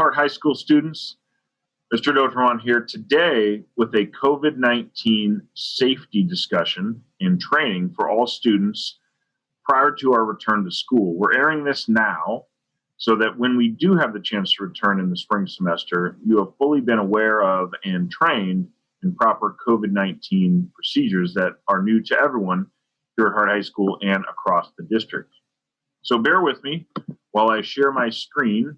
Hart High School students, Mr. Doterman here today with a COVID-19 safety discussion and training for all students prior to our return to school. We're airing this now so that when we do have the chance to return in the spring semester, you have fully been aware of and trained in proper COVID-19 procedures that are new to everyone here at Hart High School and across the district. So bear with me while I share my screen,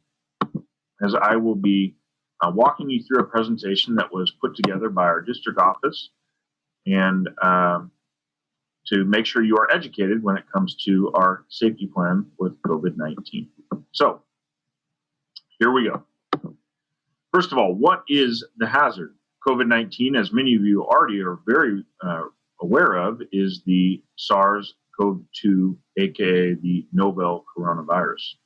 as I will be walking you through a presentation that was put together by our district office and to make sure you are educated when it comes to our safety plan with COVID-19. So here we go. First of all, what is the hazard? COVID-19, as many of you already are very aware of, is the SARS-CoV-2, aka the novel coronavirus.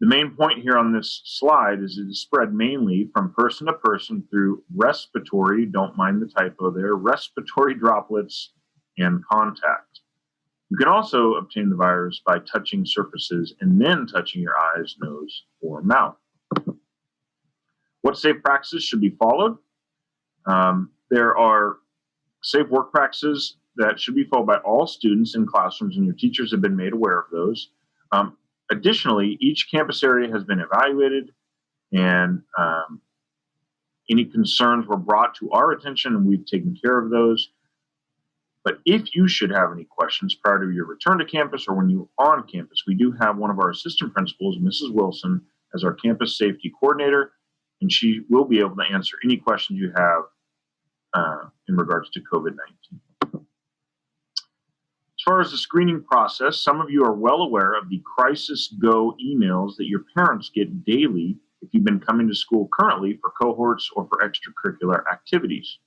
The main point here on this slide is it is spread mainly from person to person through respiratory, don't mind the typo there, respiratory droplets and contact. You can also obtain the virus by touching surfaces and then touching your eyes, nose, or mouth. What safe practices should be followed? There are safe work practices that should be followed by all students in classrooms, and your teachers have been made aware of those. Additionally, each campus area has been evaluated, and any concerns were brought to our attention, and we've taken care of those. But if you should have any questions prior to your return to campus or when you're on campus, we do have one of our assistant principals, Mrs. Wilson, as our campus safety coordinator, and she will be able to answer any questions you have in regards to COVID-19. As far as the screening process, some of you are well aware of the Crisis Go emails that your parents get daily if you've been coming to school currently for cohorts or for extracurricular activities.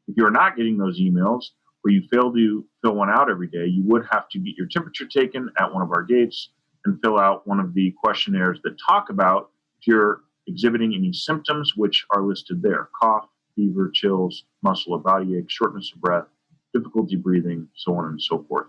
If you are not getting those emails or you fail to fill one out every day, you would have to get your temperature taken at one of our gates and fill out one of the questionnaires that talk about if you're exhibiting any symptoms which are listed there: cough, fever, chills, muscle or body ache, shortness of breath, difficulty breathing, so on and so forth.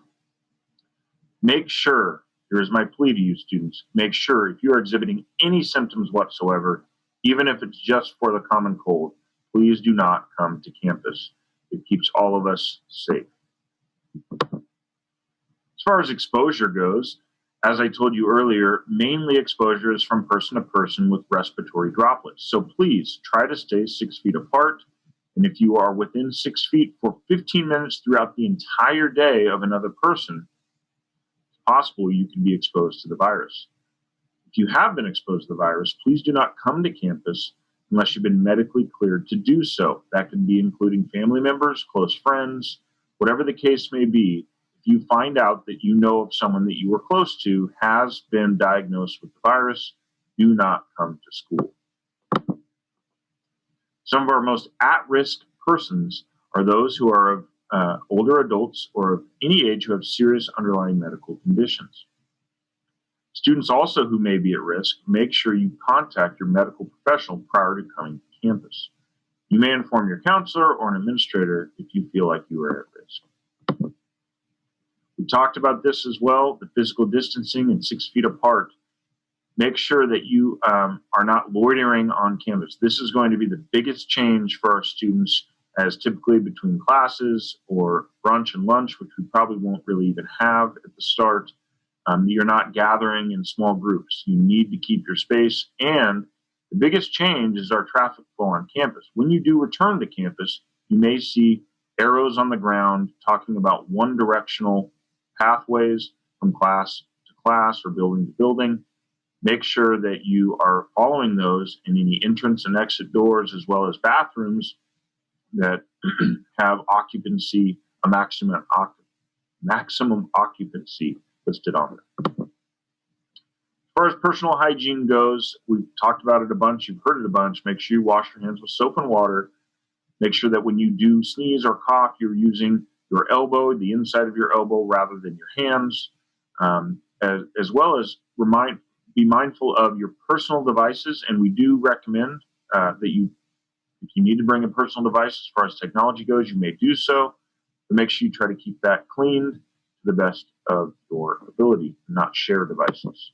Make sure, here is my plea to you students, make sure if you are exhibiting any symptoms whatsoever, even if it's just for the common cold, please do not come to campus. It keeps all of us safe. As far as exposure goes, as I told you earlier, mainly exposure is from person to person with respiratory droplets. So please try to stay 6 feet apart. And if you are within 6 feet for 15 minutes throughout the entire day of another person, it's possible you can be exposed to the virus. If you have been exposed to the virus, please do not come to campus unless you've been medically cleared to do so. That can be including family members, close friends, whatever the case may be. If you find out that you know of someone that you were close to has been diagnosed with the virus, do not come to school. Some of our most at-risk persons are those who are of older adults or of any age who have serious underlying medical conditions. Students also who may be at risk, make sure you contact your medical professional prior to coming to campus. You may inform your counselor or an administrator if you feel like you are at risk. We talked about this as well, the physical distancing and 6 feet apart. Make sure that you are not loitering on campus. This is going to be the biggest change for our students, as typically between classes or brunch and lunch, which we probably won't really even have at the start. You're not gathering in small groups. You need to keep your space. And the biggest change is our traffic flow on campus. When you do return to campus, you may see arrows on the ground talking about one-directional pathways from class to class or building to building. Make sure that you are following those in any entrance and exit doors, as well as bathrooms that have occupancy, a maximum occupancy listed on them. As far as personal hygiene goes, we've talked about it a bunch, you've heard it a bunch. Make sure you wash your hands with soap and water. Make sure that when you do sneeze or cough, you're using your elbow, the inside of your elbow, rather than your hands, as well as be mindful of your personal devices. And we do recommend that if you need to bring a personal device as far as technology goes, you may do so, but make sure you try to keep that cleaned to the best of your ability, not share devices.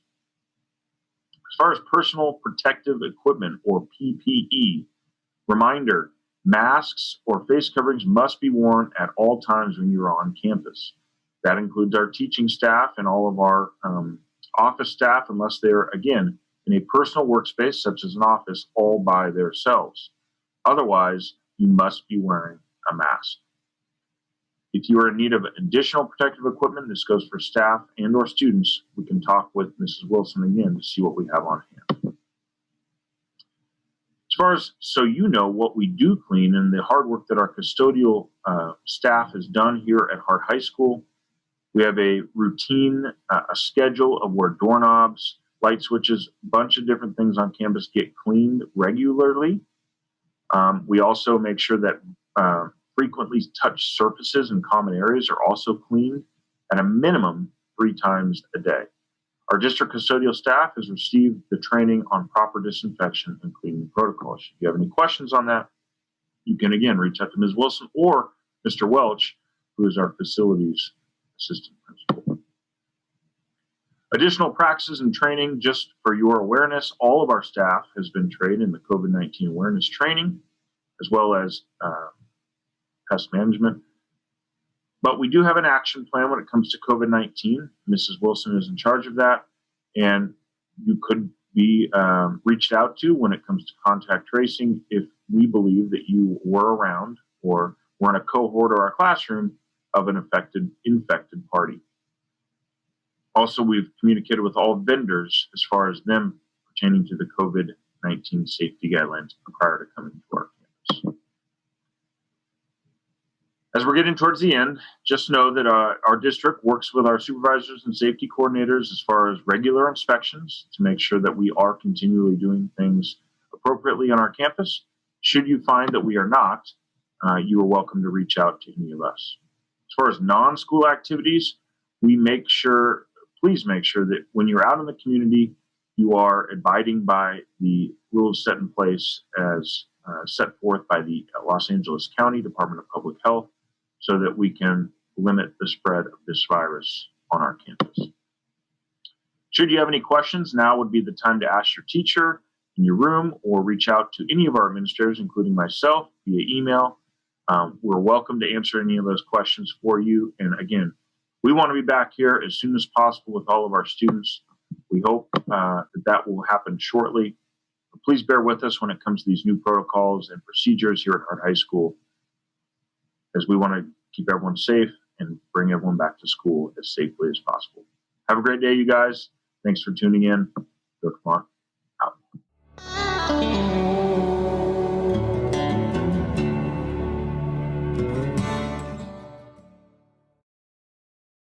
As far as personal protective equipment, or PPE, reminder, masks or face coverings must be worn at all times when you're on campus. That includes our teaching staff and all of our office staff, unless they're, again, in a personal workspace, such as an office, all by themselves. Otherwise, you must be wearing a mask. If you are in need of additional protective equipment, this goes for staff and or students, we can talk with Mrs. Wilson again to see what we have on hand. As far as so you know what we do clean and the hard work that our custodial staff has done here at Hart High School, we have a routine, a schedule of where doorknobs, light switches, a bunch of different things on campus get cleaned regularly. We also make sure that frequently touched surfaces and common areas are also cleaned at a minimum 3 times a day. Our district custodial staff has received the training on proper disinfection and cleaning protocols. If you have any questions on that, you can again reach out to Ms. Wilson or Mr. Welch, who is our facilities assistant principal. Additional practices and training, just for your awareness, all of our staff has been trained in the COVID-19 awareness training, as well as pest management. But we do have an action plan when it comes to COVID-19. Mrs. Wilson is in charge of that, and you could be reached out to when it comes to contact tracing if we believe that you were around or were in a cohort or a classroom of an infected party. Also, we've communicated with all vendors as far as them pertaining to the COVID-19 safety guidelines prior to coming to our campus. As we're getting towards the end, just know that our district works with our supervisors and safety coordinators as far as regular inspections to make sure that we are continually doing things appropriately on our campus. Should you find that we are not, you are welcome to reach out to any of us. As far as non-school activities, please make sure that when you're out in the community, you are abiding by the rules set in place as set forth by the Los Angeles County Department of Public Health, so that we can limit the spread of this virus on our campus. Should you have any questions, now would be the time to ask your teacher in your room or reach out to any of our administrators, including myself, via email. We're welcome to answer any of those questions for you. And again, we want to be back here as soon as possible with all of our students. We hope that will happen shortly. But please bear with us when it comes to these new protocols and procedures here at Hart High School, as we want to keep everyone safe and bring everyone back to school as safely as possible. Have a great day, you guys. Thanks for tuning in. Go, come on.